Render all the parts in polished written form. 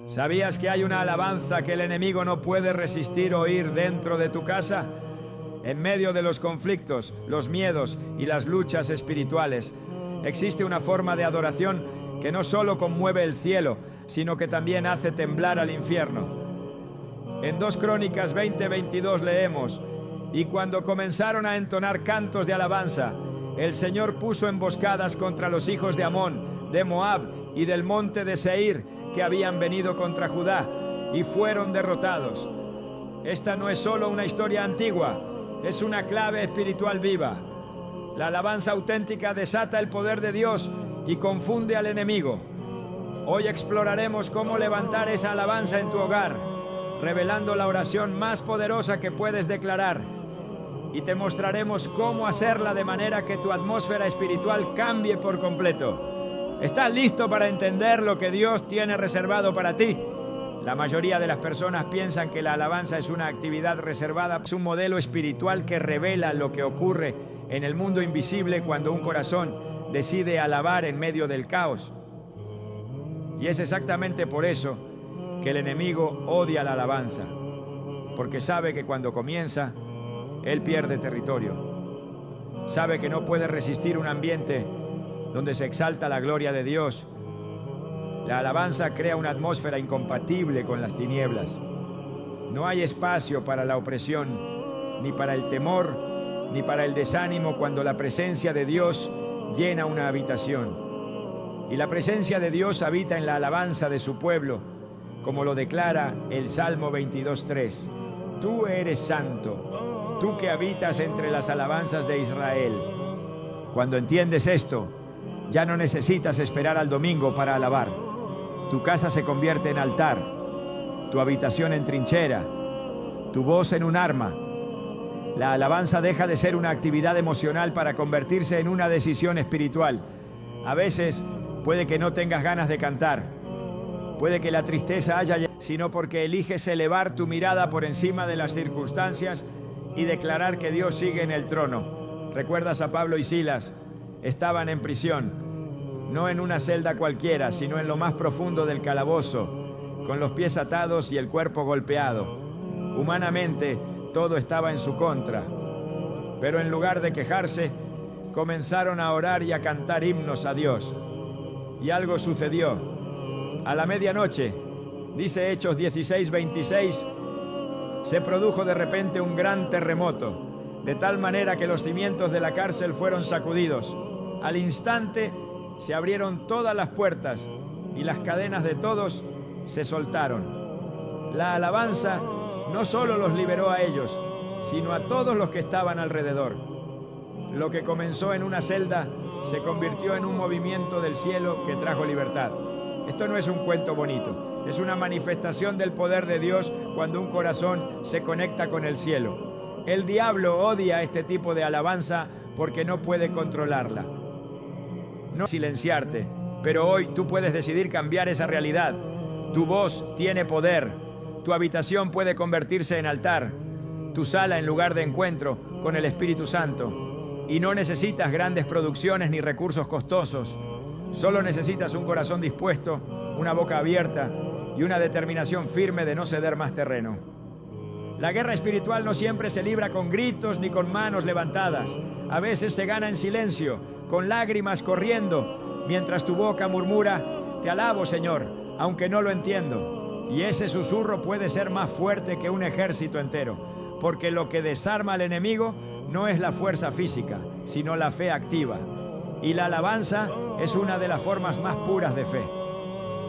¿Sabías que hay una alabanza que el enemigo no puede resistir oír dentro de tu casa? En medio de los conflictos, los miedos y las luchas espirituales, existe una forma de adoración que no solo conmueve el cielo, sino que también hace temblar al infierno. En 2 Crónicas 20:22 leemos: y cuando comenzaron a entonar cantos de alabanza, el Señor puso emboscadas contra los hijos de Amón, de Moab y del monte de Seir, que habían venido contra Judá, y fueron derrotados. Esta no es solo una historia antigua, es una clave espiritual viva. La alabanza auténtica desata el poder de Dios y confunde al enemigo. Hoy exploraremos cómo levantar esa alabanza en tu hogar, revelando la oración más poderosa que puedes declarar. Y te mostraremos cómo hacerla de manera que tu atmósfera espiritual cambie por completo. ¿Estás listo para entender lo que Dios tiene reservado para ti? La mayoría de las personas piensan que la alabanza es una actividad reservada. Es un modelo espiritual que revela lo que ocurre en el mundo invisible cuando un corazón decide alabar en medio del caos. Y es exactamente por eso que el enemigo odia la alabanza, porque sabe que cuando comienza, él pierde territorio. Sabe que no puede resistir un ambiente donde se exalta la gloria de Dios. La alabanza crea una atmósfera incompatible con las tinieblas. No hay espacio para la opresión, ni para el temor, ni para el desánimo cuando la presencia de Dios llena una habitación. Y la presencia de Dios habita en la alabanza de su pueblo, como lo declara el Salmo 22:3. Tú eres santo, tú que habitas entre las alabanzas de Israel. Cuando entiendes esto, ya no necesitas esperar al domingo para alabar. Tu casa se convierte en altar, tu habitación en trinchera, tu voz en un arma. La alabanza deja de ser una actividad emocional para convertirse en una decisión espiritual. A veces puede que no tengas ganas de cantar, puede que la tristeza haya llegado, sino porque eliges elevar tu mirada por encima de las circunstancias y declarar que Dios sigue en el trono. ¿Recuerdas a Pablo y Silas? Estaban en prisión, no en una celda cualquiera, sino en lo más profundo del calabozo, con los pies atados y el cuerpo golpeado. Humanamente, todo estaba en su contra, pero en lugar de quejarse, comenzaron a orar y a cantar himnos a Dios. Y algo sucedió. A la medianoche, dice Hechos 16:26, se produjo de repente un gran terremoto, de tal manera que los cimientos de la cárcel fueron sacudidos. Al instante se abrieron todas las puertas y las cadenas de todos se soltaron. La alabanza no solo los liberó a ellos, sino a todos los que estaban alrededor. Lo que comenzó en una celda se convirtió en un movimiento del cielo que trajo libertad. Esto no es un cuento bonito, es una manifestación del poder de Dios cuando un corazón se conecta con el cielo. El diablo odia este tipo de alabanza porque no puede controlarla. No silenciarte, pero hoy tú puedes decidir cambiar esa realidad. Tu voz tiene poder, tu habitación puede convertirse en altar, tu sala en lugar de encuentro con el Espíritu Santo. Y no necesitas grandes producciones ni recursos costosos. Solo necesitas un corazón dispuesto, una boca abierta y una determinación firme de no ceder más terreno. La guerra espiritual no siempre se libra con gritos ni con manos levantadas. A veces se gana en silencio, con lágrimas corriendo, mientras tu boca murmura: te alabo, Señor, aunque no lo entiendo. Y ese susurro puede ser más fuerte que un ejército entero, porque lo que desarma al enemigo no es la fuerza física, sino la fe activa. Y la alabanza es una de las formas más puras de fe.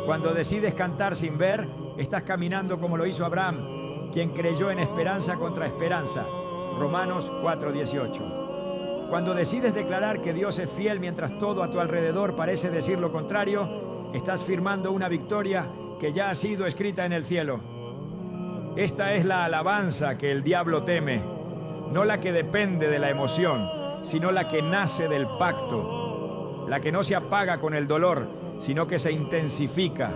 Cuando decides cantar sin ver, estás caminando como lo hizo Abraham, quien creyó en esperanza contra esperanza. Romanos 4:18. Cuando decides declarar que Dios es fiel mientras todo a tu alrededor parece decir lo contrario, estás firmando una victoria que ya ha sido escrita en el cielo. Esta es la alabanza que el diablo teme, no la que depende de la emoción, sino la que nace del pacto, la que no se apaga con el dolor, sino que se intensifica,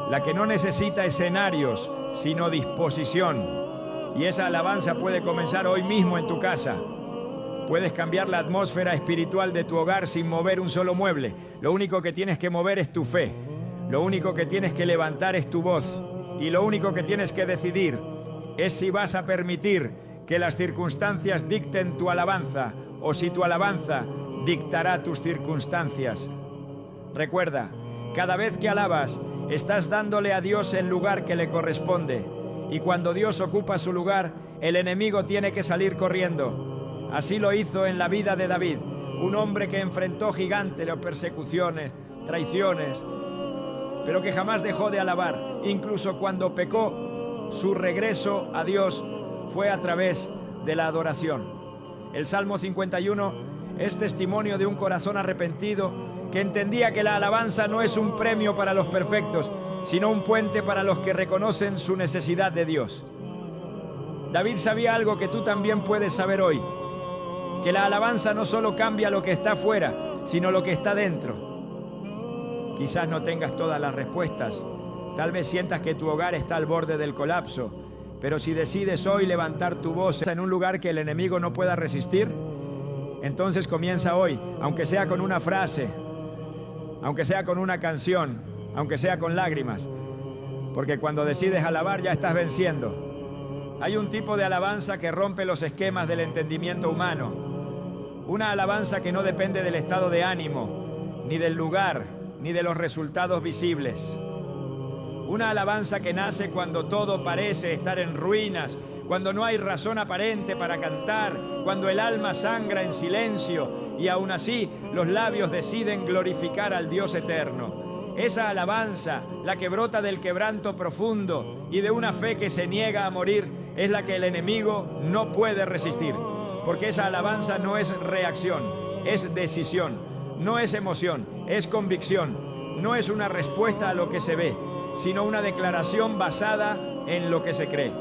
la que no necesita escenarios, sino disposición. Y esa alabanza puede comenzar hoy mismo en tu casa. Puedes cambiar la atmósfera espiritual de tu hogar sin mover un solo mueble. Lo único que tienes que mover es tu fe. Lo único que tienes que levantar es tu voz, y lo único que tienes que decidir es si vas a permitir que las circunstancias dicten tu alabanza o si tu alabanza dictará tus circunstancias. Recuerda, cada vez que alabas, estás dándole a Dios el lugar que le corresponde, y cuando Dios ocupa su lugar, el enemigo tiene que salir corriendo. Así lo hizo en la vida de David, un hombre que enfrentó gigantes, persecuciones, traiciones, pero que jamás dejó de alabar. Incluso cuando pecó, su regreso a Dios fue a través de la adoración. El Salmo 51 es testimonio de un corazón arrepentido que entendía que la alabanza no es un premio para los perfectos, sino un puente para los que reconocen su necesidad de Dios. David sabía algo que tú también puedes saber hoy, que la alabanza no solo cambia lo que está fuera, sino lo que está dentro. Quizás no tengas todas las respuestas, tal vez sientas que tu hogar está al borde del colapso, pero si decides hoy levantar tu voz en un lugar que el enemigo no pueda resistir, entonces comienza hoy, aunque sea con una frase, aunque sea con una canción, aunque sea con lágrimas, porque cuando decides alabar ya estás venciendo. Hay un tipo de alabanza que rompe los esquemas del entendimiento humano, una alabanza que no depende del estado de ánimo, ni del lugar, ni de los resultados visibles. Una alabanza que nace cuando todo parece estar en ruinas, cuando no hay razón aparente para cantar, cuando el alma sangra en silencio y aún así los labios deciden glorificar al Dios eterno. Esa alabanza, la que brota del quebranto profundo y de una fe que se niega a morir, es la que el enemigo no puede resistir, porque esa alabanza no es reacción, es decisión, no es emoción, es convicción, no es una respuesta a lo que se ve, sino una declaración basada en lo que se cree.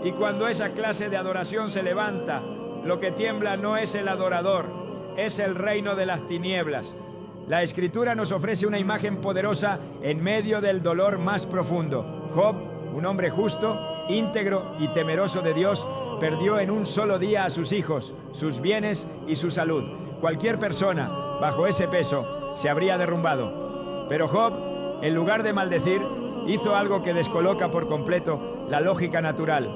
Y cuando esa clase de adoración se levanta, lo que tiembla no es el adorador, es el reino de las tinieblas. La Escritura nos ofrece una imagen poderosa en medio del dolor más profundo. Job, un hombre justo, íntegro y temeroso de Dios, perdió en un solo día a sus hijos, sus bienes y su salud. Cualquier persona, bajo ese peso, se habría derrumbado. Pero Job, en lugar de maldecir, hizo algo que descoloca por completo la lógica natural.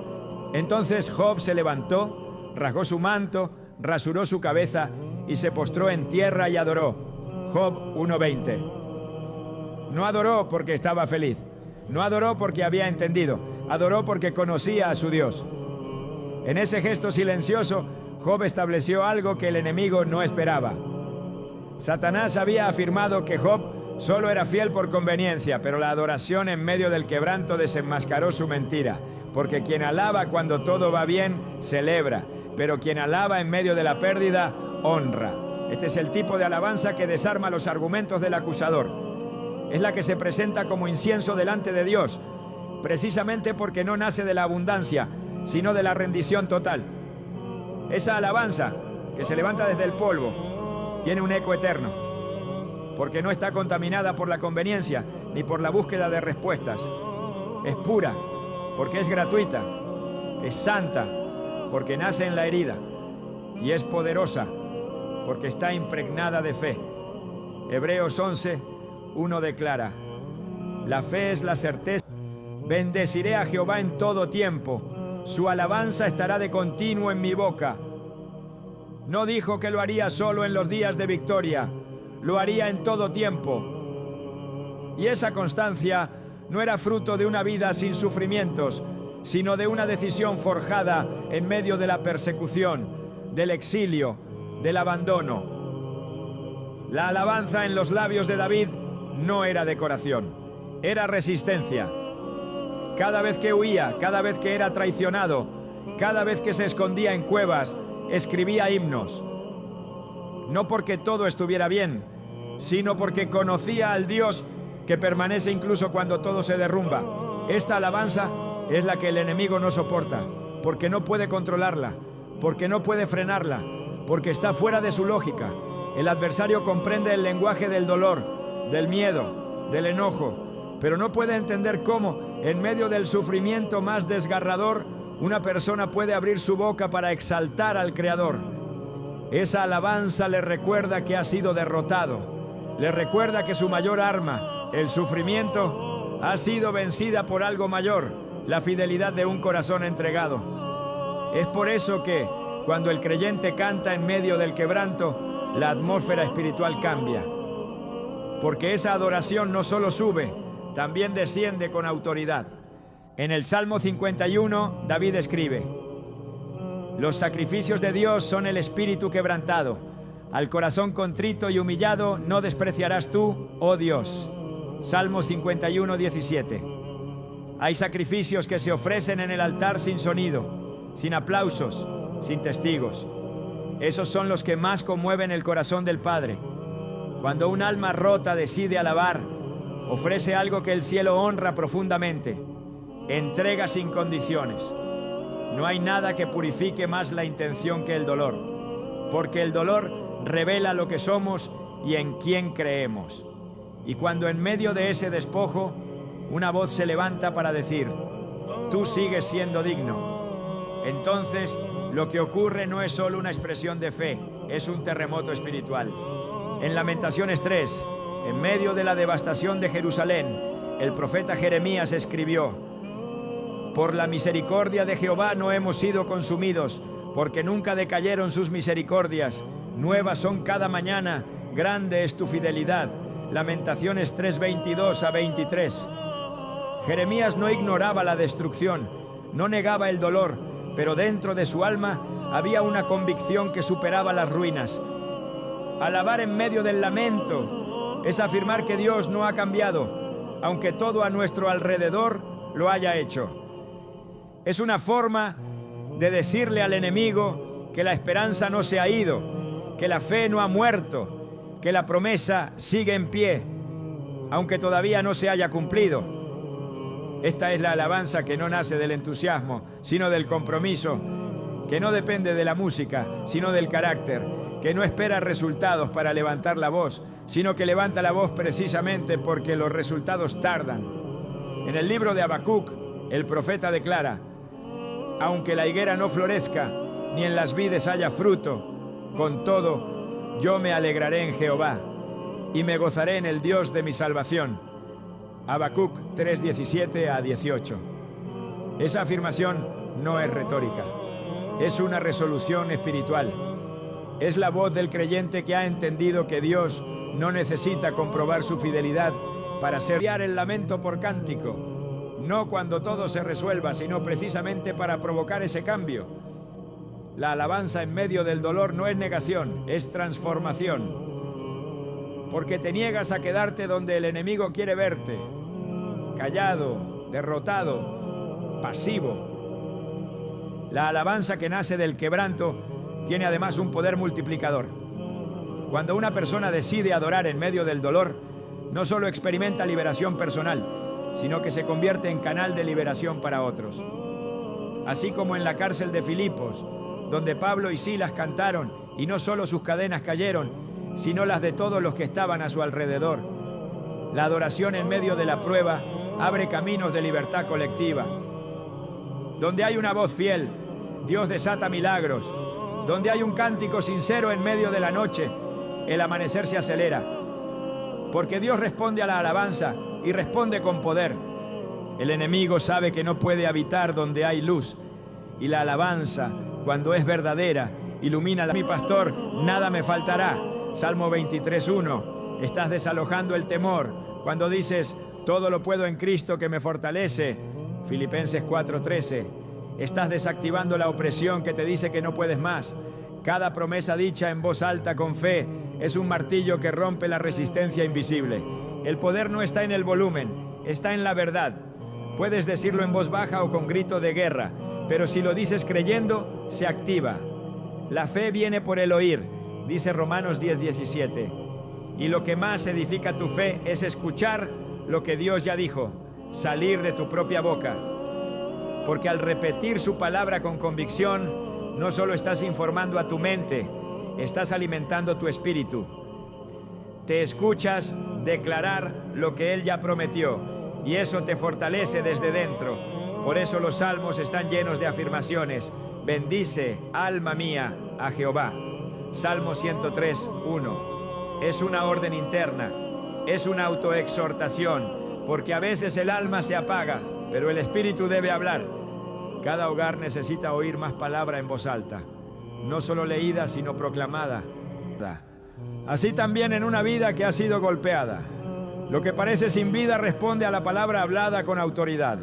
Entonces Job se levantó, rasgó su manto, rasuró su cabeza y se postró en tierra y adoró. Job 1:20. No adoró porque estaba feliz, no adoró porque había entendido, adoró porque conocía a su Dios. En ese gesto silencioso, Job estableció algo que el enemigo no esperaba. Satanás había afirmado que Job solo era fiel por conveniencia, pero la adoración en medio del quebranto desenmascaró su mentira, porque quien alaba cuando todo va bien, celebra, pero quien alaba en medio de la pérdida, honra. Este es el tipo de alabanza que desarma los argumentos del acusador. Es la que se presenta como incienso delante de Dios, precisamente porque no nace de la abundancia, sino de la rendición total. Esa alabanza, que se levanta desde el polvo, tiene un eco eterno, porque no está contaminada por la conveniencia ni por la búsqueda de respuestas. Es pura, porque es gratuita. Es santa, porque nace en la herida. Y es poderosa, porque está impregnada de fe. Hebreos 11:1 declara: la fe es la certeza. Bendeciré a Jehová en todo tiempo. Su alabanza estará de continuo en mi boca. No dijo que lo haría solo en los días de victoria, lo haría en todo tiempo. Y esa constancia no era fruto de una vida sin sufrimientos, sino de una decisión forjada en medio de la persecución, del exilio, del abandono. La alabanza en los labios de David no era decoración, era resistencia. Cada vez que huía, cada vez que era traicionado, cada vez que se escondía en cuevas, escribía himnos. No porque todo estuviera bien, sino porque conocía al Dios que permanece incluso cuando todo se derrumba. Esta alabanza es la que el enemigo no soporta, porque no puede controlarla, porque no puede frenarla, porque está fuera de su lógica. El adversario comprende el lenguaje del dolor, del miedo, del enojo, pero no puede entender cómo, en medio del sufrimiento más desgarrador, una persona puede abrir su boca para exaltar al Creador. Esa alabanza le recuerda que ha sido derrotado, le recuerda que su mayor arma El sufrimiento ha sido vencida por algo mayor, la fidelidad de un corazón entregado. Es por eso que, cuando el creyente canta en medio del quebranto, la atmósfera espiritual cambia. Porque esa adoración no solo sube, también desciende con autoridad. En el Salmo 51, David escribe: los sacrificios de Dios son el espíritu quebrantado. Al corazón contrito y humillado no despreciarás tú, oh Dios. Salmo 51, 17. Hay sacrificios que se ofrecen en el altar sin sonido, sin aplausos, sin testigos. Esos son los que más conmueven el corazón del Padre. Cuando un alma rota decide alabar, ofrece algo que el cielo honra profundamente. Entrega sin condiciones. No hay nada que purifique más la intención que el dolor, porque el dolor revela lo que somos y en quién creemos. Y cuando en medio de ese despojo, una voz se levanta para decir: tú sigues siendo digno. Entonces, lo que ocurre no es solo una expresión de fe, es un terremoto espiritual. En Lamentaciones 3, en medio de la devastación de Jerusalén, el profeta Jeremías escribió: por la misericordia de Jehová no hemos sido consumidos, porque nunca decayeron sus misericordias. Nuevas son cada mañana, grande es tu fidelidad. Lamentaciones 3, 22 a 23. Jeremías no ignoraba la destrucción, no negaba el dolor, pero dentro de su alma había una convicción que superaba las ruinas. Alabar en medio del lamento es afirmar que Dios no ha cambiado, aunque todo a nuestro alrededor lo haya hecho. Es una forma de decirle al enemigo que la esperanza no se ha ido, que la fe no ha muerto, que la promesa sigue en pie, aunque todavía no se haya cumplido. Esta es la alabanza que no nace del entusiasmo, sino del compromiso, que no depende de la música, sino del carácter, que no espera resultados para levantar la voz, sino que levanta la voz precisamente porque los resultados tardan. En el libro de Habacuc, el profeta declara: aunque la higuera no florezca, ni en las vides haya fruto, con todo, yo me alegraré en Jehová, y me gozaré en el Dios de mi salvación. Habacuc 3, 17 a 18. Esa afirmación no es retórica, es una resolución espiritual. Es la voz del creyente que ha entendido que Dios no necesita comprobar su fidelidad para enviar el lamento por cántico, no cuando todo se resuelva, sino precisamente para provocar ese cambio. La alabanza en medio del dolor no es negación, es transformación. Porque te niegas a quedarte donde el enemigo quiere verte, callado, derrotado, pasivo. La alabanza que nace del quebranto tiene además un poder multiplicador. Cuando una persona decide adorar en medio del dolor, no solo experimenta liberación personal, sino que se convierte en canal de liberación para otros. Así como en la cárcel de Filipos, donde Pablo y Silas cantaron, y no solo sus cadenas cayeron, sino las de todos los que estaban a su alrededor. La adoración en medio de la prueba abre caminos de libertad colectiva. Donde hay una voz fiel, Dios desata milagros. Donde hay un cántico sincero en medio de la noche, el amanecer se acelera. Porque Dios responde a la alabanza y responde con poder. El enemigo sabe que no puede habitar donde hay luz, y la alabanza, cuando es verdadera, ilumina a mi pastor, nada me faltará. Salmo 23:1. Estás desalojando el temor cuando dices: todo lo puedo en Cristo que me fortalece. Filipenses 4:13. Estás desactivando la opresión que te dice que no puedes más. Cada promesa dicha en voz alta con fe es un martillo que rompe la resistencia invisible. El poder no está en el volumen, está en la verdad. Puedes decirlo en voz baja o con grito de guerra, pero si lo dices creyendo, se activa. La fe viene por el oír, dice Romanos 10:17. Y lo que más edifica tu fe es escuchar lo que Dios ya dijo, salir de tu propia boca. Porque al repetir su palabra con convicción, no solo estás informando a tu mente, estás alimentando tu espíritu. Te escuchas declarar lo que Él ya prometió, y eso te fortalece desde dentro. Por eso los salmos están llenos de afirmaciones. Bendice, alma mía, a Jehová. Salmo 103:1. Es una orden interna. es una autoexhortación, porque a veces el alma se apaga, pero el espíritu debe hablar. Cada hogar necesita oír más palabra en voz alta, no solo leída, sino proclamada. Así también en una vida que ha sido golpeada. Lo que parece sin vida responde a la palabra hablada con autoridad.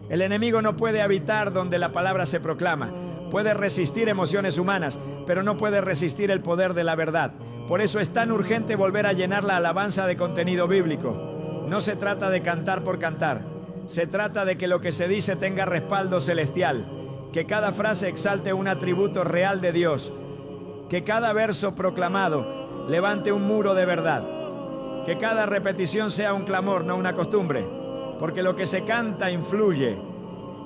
El enemigo no puede habitar donde la palabra se proclama. Puede resistir emociones humanas, pero no puede resistir el poder de la verdad. Por eso es tan urgente volver a llenar la alabanza de contenido bíblico. No se trata de cantar por cantar. Se trata de que lo que se dice tenga respaldo celestial, que cada frase exalte un atributo real de Dios, que cada verso proclamado levante un muro de verdad, que cada repetición sea un clamor, no una costumbre, porque lo que se canta influye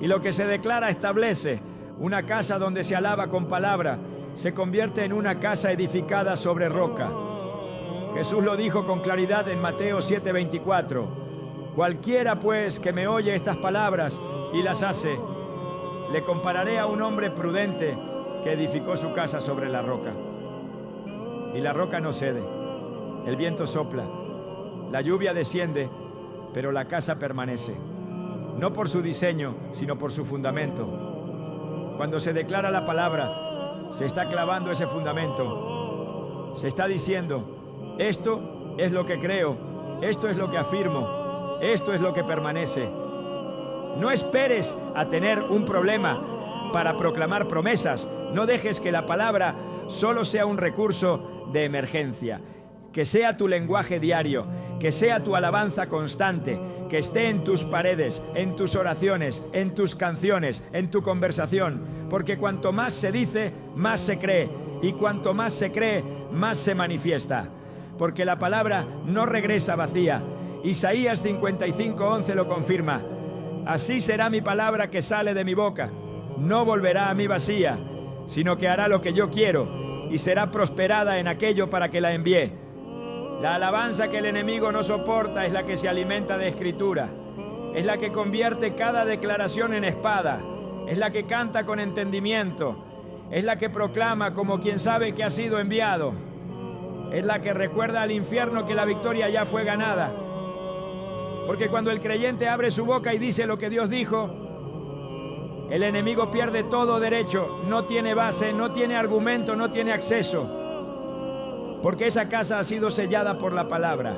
y lo que se declara establece. Una casa donde se alaba con palabra se convierte en una casa edificada sobre roca. Jesús lo dijo con claridad en Mateo 7:24. Cualquiera pues que me oye estas palabras y las hace, le compararé a un hombre prudente que edificó su casa sobre la roca. Y la roca no cede, el viento sopla, la lluvia desciende, pero la casa permanece, no por su diseño, sino por su fundamento. Cuando se declara la palabra, se está clavando ese fundamento. Se está diciendo, esto es lo que creo, esto es lo que afirmo, esto es lo que permanece. No esperes a tener un problema para proclamar promesas. No dejes que la palabra solo sea un recurso de emergencia. Que sea tu lenguaje diario, que sea tu alabanza constante, que esté en tus paredes, en tus oraciones, en tus canciones, en tu conversación. Porque cuanto más se dice, más se cree. Y cuanto más se cree, más se manifiesta. Porque la palabra no regresa vacía. Isaías 55:11 lo confirma. Así será mi palabra que sale de mi boca. No volverá a mí vacía, sino que hará lo que yo quiero y será prosperada en aquello para que la envié. La alabanza que el enemigo no soporta es la que se alimenta de escritura. Es la que convierte cada declaración en espada. Es la que canta con entendimiento. Es la que proclama como quien sabe que ha sido enviado. Es la que recuerda al infierno que la victoria ya fue ganada. Porque cuando el creyente abre su boca y dice lo que Dios dijo, el enemigo pierde todo derecho, no tiene base, no tiene argumento, no tiene acceso. Porque esa casa ha sido sellada por la palabra.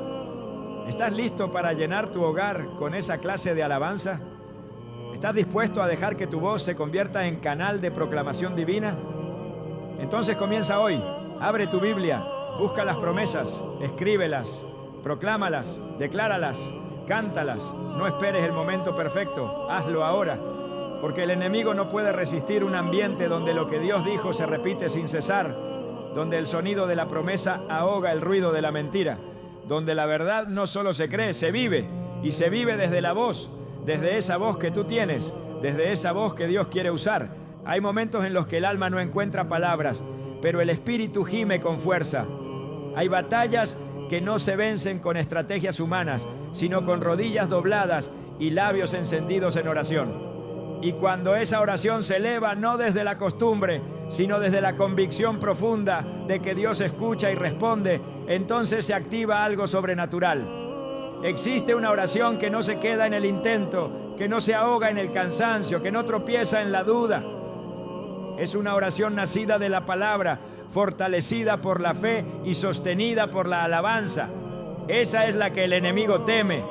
¿Estás listo para llenar tu hogar con esa clase de alabanza? ¿Estás dispuesto a dejar que tu voz se convierta en canal de proclamación divina? Entonces comienza hoy. Abre tu Biblia, busca las promesas, escríbelas, proclámalas, decláralas, cántalas. No esperes el momento perfecto, hazlo ahora. Porque el enemigo no puede resistir un ambiente donde lo que Dios dijo se repite sin cesar, donde el sonido de la promesa ahoga el ruido de la mentira, donde la verdad no solo se cree, se vive, y se vive desde la voz, desde esa voz que tú tienes, desde esa voz que Dios quiere usar. Hay momentos en los que el alma no encuentra palabras, pero el espíritu gime con fuerza. Hay batallas que no se vencen con estrategias humanas, sino con rodillas dobladas y labios encendidos en oración. Y cuando esa oración se eleva no desde la costumbre, sino desde la convicción profunda de que Dios escucha y responde, entonces se activa algo sobrenatural. Existe una oración que no se queda en el intento, que no se ahoga en el cansancio, que no tropieza en la duda. Es una oración nacida de la palabra, fortalecida por la fe y sostenida por la alabanza. Esa es la que el enemigo teme,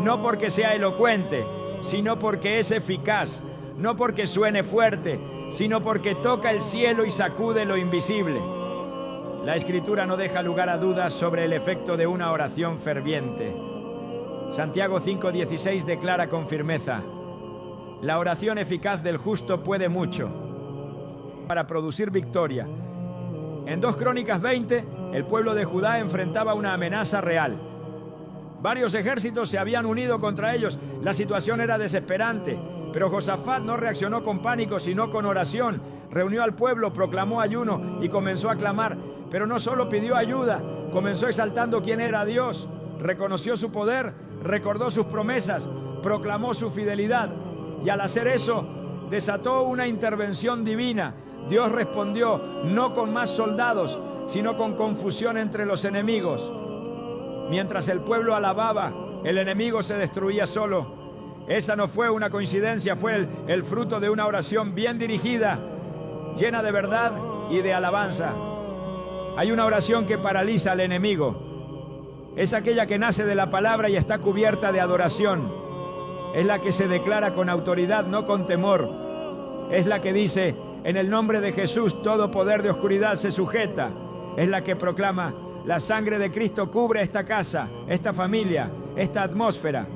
no porque sea elocuente, sino porque es eficaz, no porque suene fuerte, sino porque toca el cielo y sacude lo invisible. La Escritura no deja lugar a dudas sobre el efecto de una oración ferviente. Santiago 5:16 declara con firmeza: la oración eficaz del justo puede mucho para producir victoria. En 2 Crónicas 20, el pueblo de Judá enfrentaba una amenaza real. Varios ejércitos se habían unido contra ellos. La situación era desesperante, pero Josafat no reaccionó con pánico, sino con oración. Reunió al pueblo, proclamó ayuno y comenzó a clamar. Pero no solo pidió ayuda, comenzó exaltando quién era Dios. Reconoció su poder, recordó sus promesas, proclamó su fidelidad. Y al hacer eso, desató una intervención divina. Dios respondió, no con más soldados, sino con confusión entre los enemigos. Mientras el pueblo alababa, el enemigo se destruía solo. Esa no fue una coincidencia, fue el fruto de una oración bien dirigida, llena de verdad y de alabanza. Hay una oración que paraliza al enemigo. Es aquella que nace de la palabra y está cubierta de adoración. Es la que se declara con autoridad, no con temor. Es la que dice: en el nombre de Jesús todo poder de oscuridad se sujeta. Es la que proclama: la sangre de Cristo cubre esta casa, esta familia, esta atmósfera.